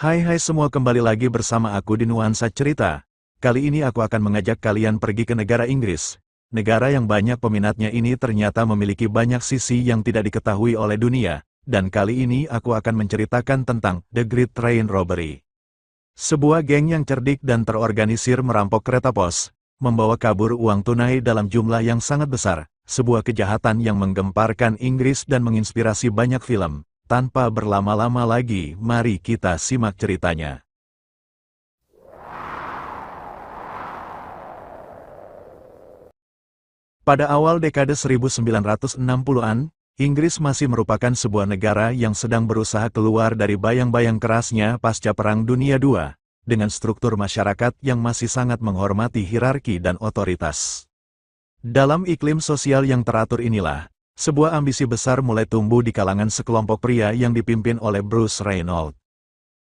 Hai semua, kembali lagi bersama aku di Nuansa Cerita. Kali ini aku akan mengajak kalian pergi ke negara Inggris. Negara yang banyak peminatnya ini ternyata memiliki banyak sisi yang tidak diketahui oleh dunia. Dan kali ini aku akan menceritakan tentang The Great Train Robbery. Sebuah geng yang cerdik dan terorganisir merampok kereta pos, membawa kabur uang tunai dalam jumlah yang sangat besar. Sebuah kejahatan yang menggemparkan Inggris dan menginspirasi banyak film. Tanpa berlama-lama lagi, mari kita simak ceritanya. Pada awal dekade 1960-an, Inggris masih merupakan sebuah negara yang sedang berusaha keluar dari bayang-bayang kerasnya pasca Perang Dunia II, dengan struktur masyarakat yang masih sangat menghormati hierarki dan otoritas. Dalam iklim sosial yang teratur inilah, sebuah ambisi besar mulai tumbuh di kalangan sekelompok pria yang dipimpin oleh Bruce Reynolds.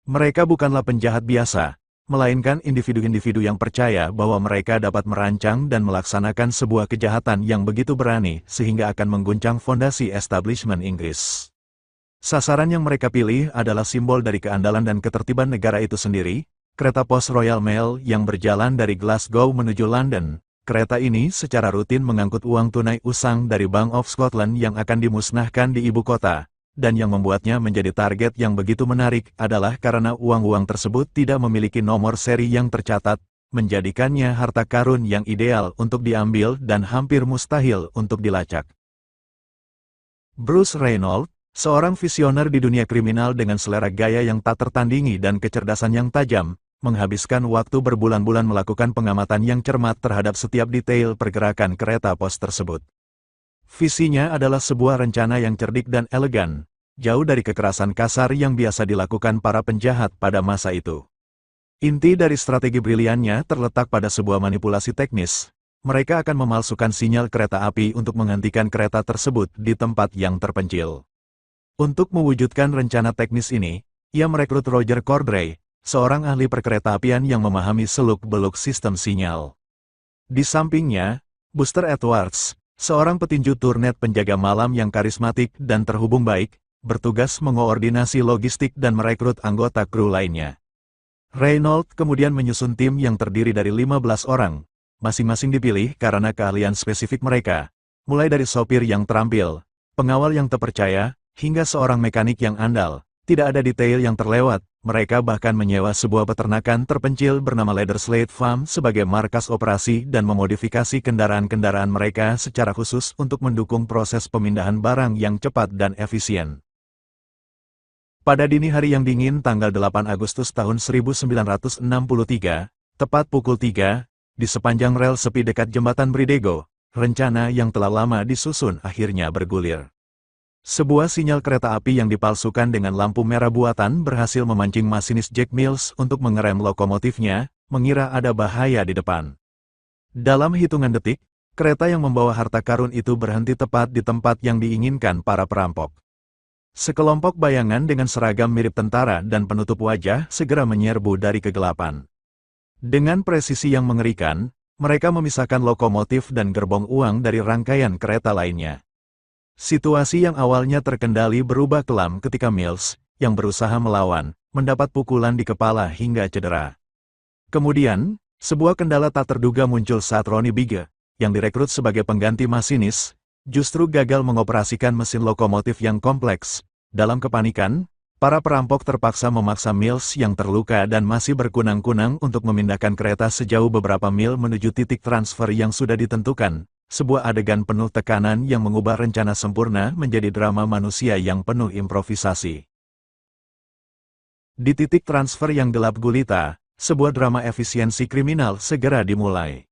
Mereka bukanlah penjahat biasa, melainkan individu-individu yang percaya bahwa mereka dapat merancang dan melaksanakan sebuah kejahatan yang begitu berani sehingga akan mengguncang fondasi establishment Inggris. Sasaran yang mereka pilih adalah simbol dari keandalan dan ketertiban negara itu sendiri, kereta pos Royal Mail yang berjalan dari Glasgow menuju London. Kereta ini secara rutin mengangkut uang tunai usang dari Bank of Scotland yang akan dimusnahkan di ibu kota, dan yang membuatnya menjadi target yang begitu menarik adalah karena uang-uang tersebut tidak memiliki nomor seri yang tercatat, menjadikannya harta karun yang ideal untuk diambil dan hampir mustahil untuk dilacak. Bruce Reynolds, seorang visioner di dunia kriminal dengan selera gaya yang tak tertandingi dan kecerdasan yang tajam, menghabiskan waktu berbulan-bulan melakukan pengamatan yang cermat terhadap setiap detail pergerakan kereta pos tersebut. Visinya adalah sebuah rencana yang cerdik dan elegan, jauh dari kekerasan kasar yang biasa dilakukan para penjahat pada masa itu. Inti dari strategi briliannya terletak pada sebuah manipulasi teknis. Mereka akan memalsukan sinyal kereta api untuk menghentikan kereta tersebut di tempat yang terpencil. Untuk mewujudkan rencana teknis ini, ia merekrut Roger Cordray, seorang ahli perkeretaapian yang memahami seluk-beluk sistem sinyal. Di sampingnya, Buster Edwards, seorang petinju turnet penjaga malam yang karismatik dan terhubung baik, bertugas mengoordinasi logistik dan merekrut anggota kru lainnya. Reynolds kemudian menyusun tim yang terdiri dari 15 orang, masing-masing dipilih karena keahlian spesifik mereka, mulai dari sopir yang terampil, pengawal yang terpercaya, hingga seorang mekanik yang andal. Tidak ada detail yang terlewat, mereka bahkan menyewa sebuah peternakan terpencil bernama Leatherslade Farm sebagai markas operasi dan memodifikasi kendaraan-kendaraan mereka secara khusus untuk mendukung proses pemindahan barang yang cepat dan efisien. Pada dini hari yang dingin tanggal 8 Agustus tahun 1963, tepat pukul 3, di sepanjang rel sepi dekat jembatan Bridego, rencana yang telah lama disusun akhirnya bergulir. Sebuah sinyal kereta api yang dipalsukan dengan lampu merah buatan berhasil memancing masinis Jack Mills untuk mengerem lokomotifnya, mengira ada bahaya di depan. Dalam hitungan detik, kereta yang membawa harta karun itu berhenti tepat di tempat yang diinginkan para perampok. Sekelompok bayangan dengan seragam mirip tentara dan penutup wajah segera menyerbu dari kegelapan. Dengan presisi yang mengerikan, mereka memisahkan lokomotif dan gerbong uang dari rangkaian kereta lainnya. Situasi yang awalnya terkendali berubah kelam ketika Mills, yang berusaha melawan, mendapat pukulan di kepala hingga cedera. Kemudian, sebuah kendala tak terduga muncul saat Ronnie Bigge, yang direkrut sebagai pengganti masinis, justru gagal mengoperasikan mesin lokomotif yang kompleks. Dalam kepanikan, para perampok terpaksa memaksa Mills yang terluka dan masih berkunang-kunang untuk memindahkan kereta sejauh beberapa mil menuju titik transfer yang sudah ditentukan. Sebuah adegan penuh tekanan yang mengubah rencana sempurna menjadi drama manusia yang penuh improvisasi. Di titik transfer yang gelap gulita, sebuah drama efisiensi kriminal segera dimulai.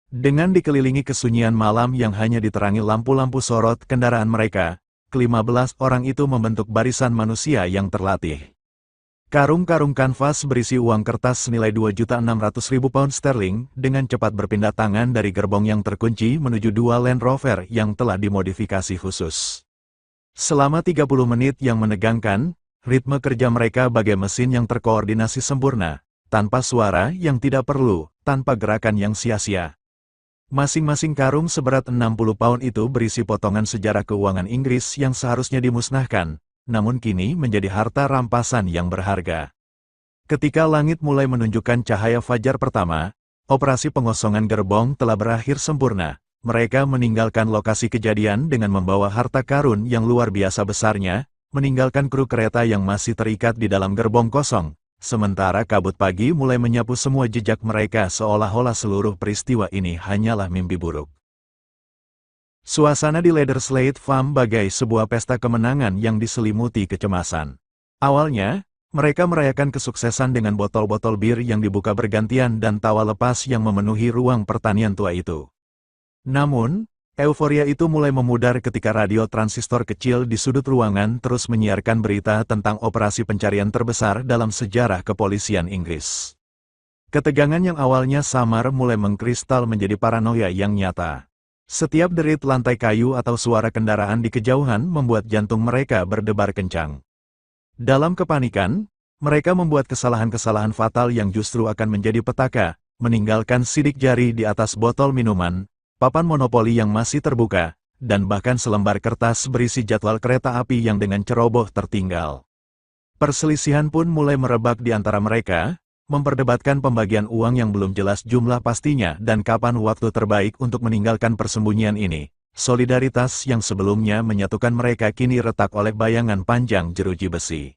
Dengan dikelilingi kesunyian malam yang hanya diterangi lampu-lampu sorot kendaraan mereka, ke-15 orang itu membentuk barisan manusia yang terlatih. Karung-karung kanvas berisi uang kertas senilai 2.600.000 pound sterling dengan cepat berpindah tangan dari gerbong yang terkunci menuju dua Land Rover yang telah dimodifikasi khusus. Selama 30 menit yang menegangkan, ritme kerja mereka bagai mesin yang terkoordinasi sempurna, tanpa suara yang tidak perlu, tanpa gerakan yang sia-sia. Masing-masing karung seberat 60 pound itu berisi potongan sejarah keuangan Inggris yang seharusnya dimusnahkan, namun kini menjadi harta rampasan yang berharga. Ketika langit mulai menunjukkan cahaya fajar pertama, operasi pengosongan gerbong telah berakhir sempurna. Mereka meninggalkan lokasi kejadian dengan membawa harta karun yang luar biasa besarnya, meninggalkan kru kereta yang masih terikat di dalam gerbong kosong. Sementara kabut pagi mulai menyapu semua jejak mereka seolah-olah seluruh peristiwa ini hanyalah mimpi buruk. Suasana di Leatherslade Farm bagai sebuah pesta kemenangan yang diselimuti kecemasan. Awalnya, mereka merayakan kesuksesan dengan botol-botol bir yang dibuka bergantian dan tawa lepas yang memenuhi ruang pertanian tua itu. Namun, euforia itu mulai memudar ketika radio transistor kecil di sudut ruangan terus menyiarkan berita tentang operasi pencarian terbesar dalam sejarah kepolisian Inggris. Ketegangan yang awalnya samar mulai mengkristal menjadi paranoia yang nyata. Setiap derit lantai kayu atau suara kendaraan di kejauhan membuat jantung mereka berdebar kencang. Dalam kepanikan, mereka membuat kesalahan-kesalahan fatal yang justru akan menjadi petaka, meninggalkan sidik jari di atas botol minuman, papan monopoli yang masih terbuka, dan bahkan selembar kertas berisi jadwal kereta api yang dengan ceroboh tertinggal. Perselisihan pun mulai merebak di antara mereka, memperdebatkan pembagian uang yang belum jelas jumlah pastinya dan kapan waktu terbaik untuk meninggalkan persembunyian ini. Solidaritas yang sebelumnya menyatukan mereka kini retak oleh bayangan panjang jeruji besi.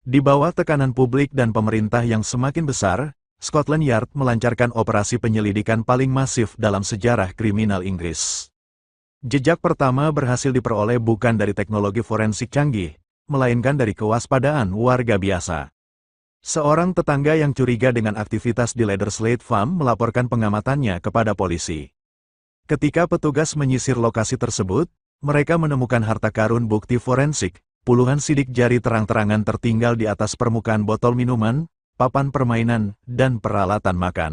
Di bawah tekanan publik dan pemerintah yang semakin besar, Scotland Yard melancarkan operasi penyelidikan paling masif dalam sejarah kriminal Inggris. Jejak pertama berhasil diperoleh bukan dari teknologi forensik canggih, melainkan dari kewaspadaan warga biasa. Seorang tetangga yang curiga dengan aktivitas di Leatherslade Farm melaporkan pengamatannya kepada polisi. Ketika petugas menyisir lokasi tersebut, mereka menemukan harta karun bukti forensik, puluhan sidik jari terang-terangan tertinggal di atas permukaan botol minuman, papan permainan, dan peralatan makan.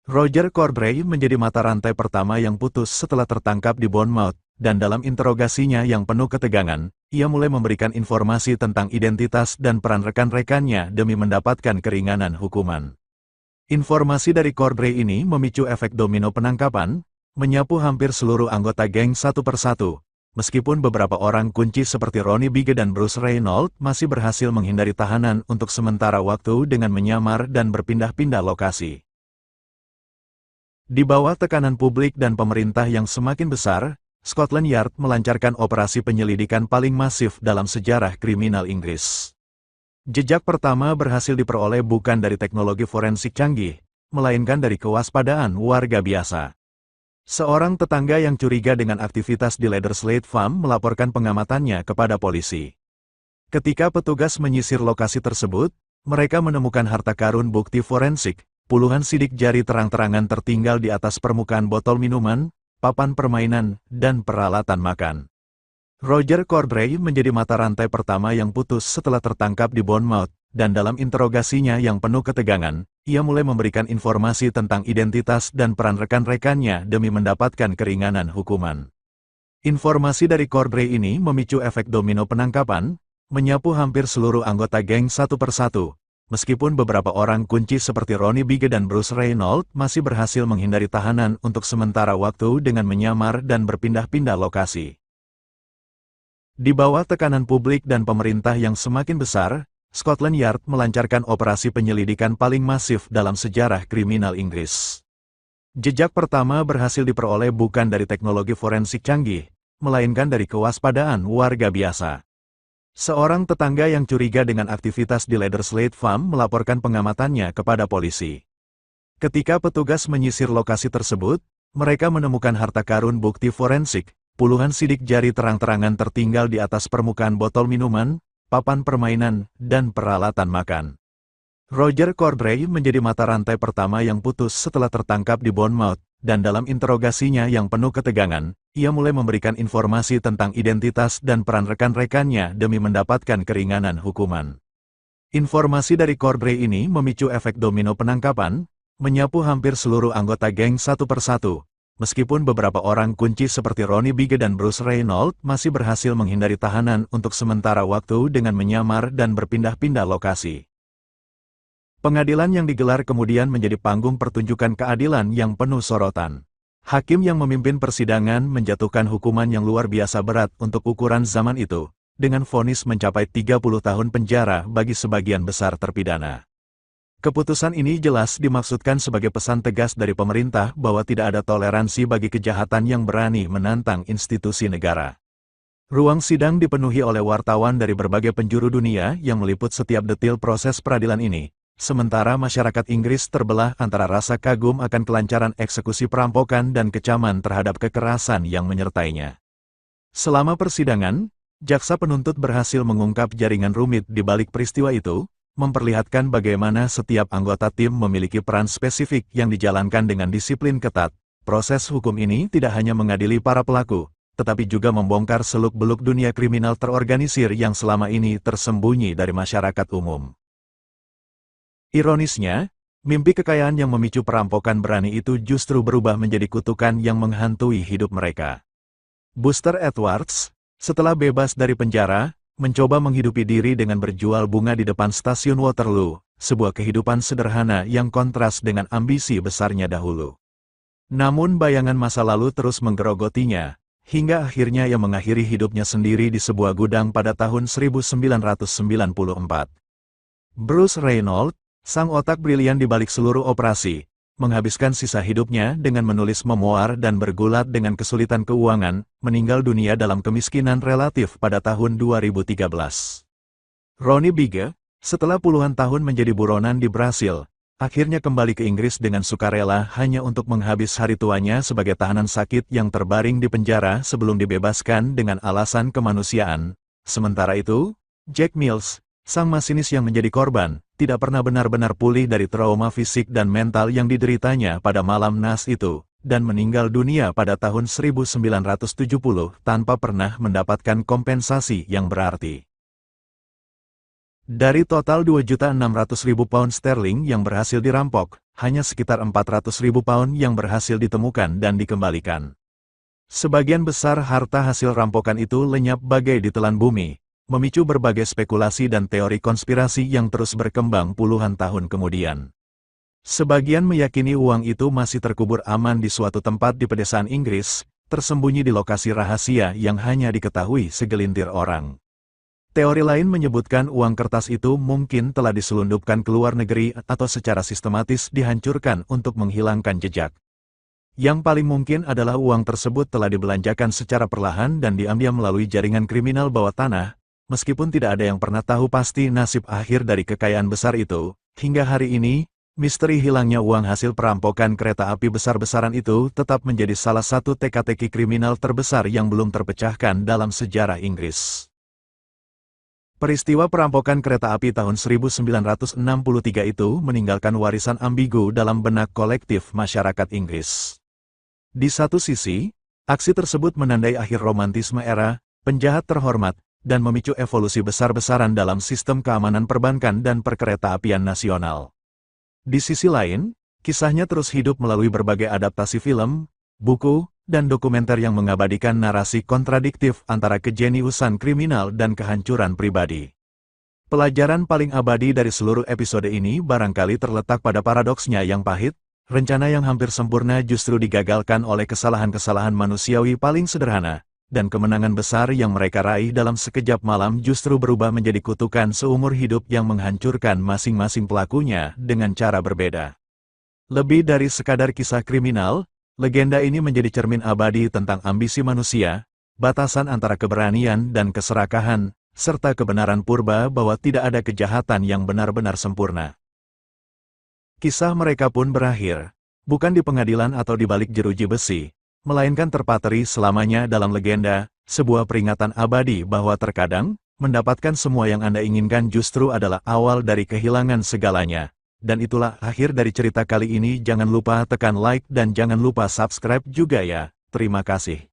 Roger Corbray menjadi mata rantai pertama yang putus setelah tertangkap di Bournemouth, dan dalam interogasinya yang penuh ketegangan, ia mulai memberikan informasi tentang identitas dan peran rekan-rekannya demi mendapatkan keringanan hukuman. Informasi dari Corbray ini memicu efek domino penangkapan, menyapu hampir seluruh anggota geng satu persatu. Meskipun beberapa orang kunci seperti Ronnie Bigge dan Bruce Reynolds masih berhasil menghindari tahanan untuk sementara waktu dengan menyamar dan berpindah-pindah lokasi. Di bawah tekanan publik dan pemerintah yang semakin besar, Scotland Yard melancarkan operasi penyelidikan paling masif dalam sejarah kriminal Inggris. Jejak pertama berhasil diperoleh bukan dari teknologi forensik canggih, melainkan dari kewaspadaan warga biasa. Seorang tetangga yang curiga dengan aktivitas di Leatherslade Farm melaporkan pengamatannya kepada polisi. Ketika petugas menyisir lokasi tersebut, mereka menemukan harta karun bukti forensik, puluhan sidik jari terang-terangan tertinggal di atas permukaan botol minuman, papan permainan, dan peralatan makan. Roger Corbray menjadi mata rantai pertama yang putus setelah tertangkap di Bournemouth, dan dalam interogasinya yang penuh ketegangan, ia mulai memberikan informasi tentang identitas dan peran rekan-rekannya demi mendapatkan keringanan hukuman. Informasi dari Corbray ini memicu efek domino penangkapan, menyapu hampir seluruh anggota geng satu persatu. Meskipun beberapa orang kunci seperti Ronnie Bigge dan Bruce Reynolds masih berhasil menghindari tahanan untuk sementara waktu dengan menyamar dan berpindah-pindah lokasi. Di bawah tekanan publik dan pemerintah yang semakin besar, Scotland Yard melancarkan operasi penyelidikan paling masif dalam sejarah kriminal Inggris. Jejak pertama berhasil diperoleh bukan dari teknologi forensik canggih, melainkan dari kewaspadaan warga biasa. Seorang tetangga yang curiga dengan aktivitas di Leatherslade Farm melaporkan pengamatannya kepada polisi. Ketika petugas menyisir lokasi tersebut, mereka menemukan harta karun bukti forensik, puluhan sidik jari terang-terangan tertinggal di atas permukaan botol minuman, papan permainan, dan peralatan makan. Roger Corbray menjadi mata rantai pertama yang putus setelah tertangkap di Bournemouth, dan dalam interogasinya yang penuh ketegangan, ia mulai memberikan informasi tentang identitas dan peran rekan-rekannya demi mendapatkan keringanan hukuman. Informasi dari Corbray ini memicu efek domino penangkapan, menyapu hampir seluruh anggota geng satu persatu. Meskipun beberapa orang kunci seperti Ronnie Bigge dan Bruce Reynolds masih berhasil menghindari tahanan untuk sementara waktu dengan menyamar dan berpindah-pindah lokasi. Pengadilan yang digelar kemudian menjadi panggung pertunjukan keadilan yang penuh sorotan. Hakim yang memimpin persidangan menjatuhkan hukuman yang luar biasa berat untuk ukuran zaman itu, dengan vonis mencapai 30 tahun penjara bagi sebagian besar terpidana. Keputusan ini jelas dimaksudkan sebagai pesan tegas dari pemerintah bahwa tidak ada toleransi bagi kejahatan yang berani menantang institusi negara. Ruang sidang dipenuhi oleh wartawan dari berbagai penjuru dunia yang meliput setiap detil proses peradilan ini, sementara masyarakat Inggris terbelah antara rasa kagum akan kelancaran eksekusi perampokan dan kecaman terhadap kekerasan yang menyertainya. Selama persidangan, jaksa penuntut berhasil mengungkap jaringan rumit di balik peristiwa itu, memperlihatkan bagaimana setiap anggota tim memiliki peran spesifik yang dijalankan dengan disiplin ketat. Proses hukum ini tidak hanya mengadili para pelaku, tetapi juga membongkar seluk-beluk dunia kriminal terorganisir yang selama ini tersembunyi dari masyarakat umum. Ironisnya, mimpi kekayaan yang memicu perampokan berani itu justru berubah menjadi kutukan yang menghantui hidup mereka. Buster Edwards, setelah bebas dari penjara, mencoba menghidupi diri dengan berjual bunga di depan stasiun Waterloo, sebuah kehidupan sederhana yang kontras dengan ambisi besarnya dahulu. Namun bayangan masa lalu terus menggerogotinya, hingga akhirnya ia mengakhiri hidupnya sendiri di sebuah gudang pada tahun 1994. Bruce Reynolds, sang otak brilian di balik seluruh operasi, menghabiskan sisa hidupnya dengan menulis memoar dan bergulat dengan kesulitan keuangan, meninggal dunia dalam kemiskinan relatif pada tahun 2013. Ronnie Bige, setelah puluhan tahun menjadi buronan di Brasil, akhirnya kembali ke Inggris dengan sukarela hanya untuk menghabis hari tuanya sebagai tahanan sakit yang terbaring di penjara sebelum dibebaskan dengan alasan kemanusiaan. Sementara itu, Jack Mills, sang masinis yang menjadi korban, tidak pernah benar-benar pulih dari trauma fisik dan mental yang dideritanya pada malam naas itu, dan meninggal dunia pada tahun 1970 tanpa pernah mendapatkan kompensasi yang berarti. Dari total 2.600.000 pound sterling yang berhasil dirampok, hanya sekitar 400.000 pound yang berhasil ditemukan dan dikembalikan. Sebagian besar harta hasil rampokan itu lenyap bagai ditelan bumi, memicu berbagai spekulasi dan teori konspirasi yang terus berkembang puluhan tahun kemudian. Sebagian meyakini uang itu masih terkubur aman di suatu tempat di pedesaan Inggris, tersembunyi di lokasi rahasia yang hanya diketahui segelintir orang. Teori lain menyebutkan uang kertas itu mungkin telah diselundupkan ke luar negeri atau secara sistematis dihancurkan untuk menghilangkan jejak. Yang paling mungkin adalah uang tersebut telah dibelanjakan secara perlahan dan diam-diam melalui jaringan kriminal bawah tanah. Meskipun tidak ada yang pernah tahu pasti nasib akhir dari kekayaan besar itu, hingga hari ini, misteri hilangnya uang hasil perampokan kereta api besar-besaran itu tetap menjadi salah satu teka-teki kriminal terbesar yang belum terpecahkan dalam sejarah Inggris. Peristiwa perampokan kereta api tahun 1963 itu meninggalkan warisan ambigu dalam benak kolektif masyarakat Inggris. Di satu sisi, aksi tersebut menandai akhir romantisme era penjahat terhormat, dan memicu evolusi besar-besaran dalam sistem keamanan perbankan dan perkeretaapian nasional. Di sisi lain, kisahnya terus hidup melalui berbagai adaptasi film, buku, dan dokumenter yang mengabadikan narasi kontradiktif antara kejeniusan kriminal dan kehancuran pribadi. Pelajaran paling abadi dari seluruh episode ini barangkali terletak pada paradoksnya yang pahit, rencana yang hampir sempurna justru digagalkan oleh kesalahan-kesalahan manusiawi paling sederhana, dan kemenangan besar yang mereka raih dalam sekejap malam justru berubah menjadi kutukan seumur hidup yang menghancurkan masing-masing pelakunya dengan cara berbeda. Lebih dari sekadar kisah kriminal, legenda ini menjadi cermin abadi tentang ambisi manusia, batasan antara keberanian dan keserakahan, serta kebenaran purba bahwa tidak ada kejahatan yang benar-benar sempurna. Kisah mereka pun berakhir, bukan di pengadilan atau di balik jeruji besi, melainkan terpatri selamanya dalam legenda, sebuah peringatan abadi bahwa terkadang, mendapatkan semua yang Anda inginkan justru adalah awal dari kehilangan segalanya. Dan itulah akhir dari cerita kali ini. Jangan lupa tekan like dan jangan lupa subscribe juga ya. Terima kasih.